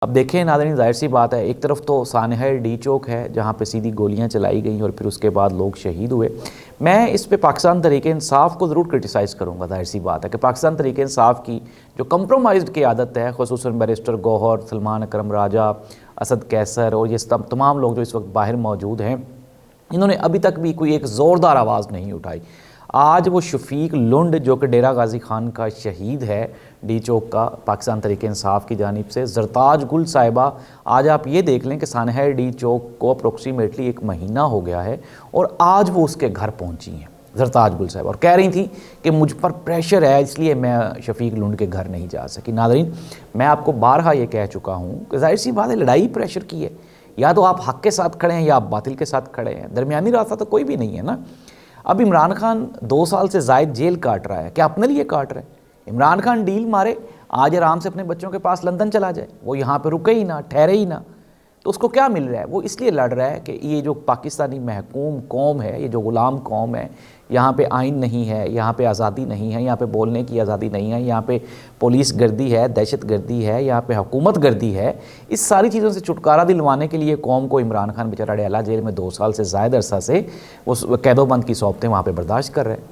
اب دیکھیں ناظرین، ظاہر سی بات ہے، ایک طرف تو سانحہ ڈی چوک ہے جہاں پہ سیدھی گولیاں چلائی گئیں اور پھر اس کے بعد لوگ شہید ہوئے۔ میں اس پہ پاکستان تحریک انصاف کو ضرور کرٹیسائز کروں گا۔ ظاہر سی بات ہے کہ پاکستان تحریک انصاف کی جو کمپرومائزڈ کی عادت ہے، خصوصاً بیرسٹر گوہر، سلمان اکرم راجہ، اسد کیسر اور یہ تمام لوگ جو اس وقت باہر موجود ہیں، انہوں نے ابھی تک بھی کوئی ایک زوردار آواز نہیں اٹھائی۔ آج وہ شفیق لنڈ جو کہ ڈیرہ غازی خان کا شہید ہے ڈی چوک کا، پاکستان تحریک انصاف کی جانب سے، زرتاج گل صاحبہ، آج آپ یہ دیکھ لیں کہ سانحہ ڈی چوک کو اپروکسیمیٹلی 1 مہینہ ہو گیا ہے اور آج وہ اس کے گھر پہنچی ہیں زرتاج گل صاحب، اور کہہ رہی تھیں کہ مجھ پر پریشر ہے اس لیے میں شفیق لنڈ کے گھر نہیں جا سکی۔ ناظرین، میں آپ کو بارہا یہ کہہ چکا ہوں کہ ظاہر سی بات ہے لڑائی پریشر کی ہے، یا تو آپ حق کے ساتھ کھڑے ہیں یا آپ باطل کے ساتھ کھڑے ہیں، درمیانی راستہ تو کوئی بھی نہیں ہے نا۔ اب عمران خان 2 سال سے زائد جیل کاٹ رہا ہے، کیا اپنے لیے کاٹ رہا ہے؟ عمران خان ڈیل مارے، آج آرام سے اپنے بچوں کے پاس لندن چلا جائے، وہ یہاں پہ رکے ہی نہ، ٹھہرے ہی نہ، تو اس کو کیا مل رہا ہے؟ وہ اس لیے لڑ رہا ہے کہ یہ جو پاکستانی محکوم قوم ہے، یہ جو غلام قوم ہے، یہاں پہ آئین نہیں ہے، یہاں پہ آزادی نہیں ہے، یہاں پہ بولنے کی آزادی نہیں ہے، یہاں پہ پولیس گردی ہے، دہشت گردی ہے، یہاں پہ حکومت گردی ہے۔ اس ساری چیزوں سے چھٹکارا دلوانے کے لیے قوم کو عمران خان بیچارہ ڈیلا جیل میں 2 سال سے زائد عرصہ سے اس قید و بند کی صحبتیں وہاں پہ برداشت کر رہے ہیں۔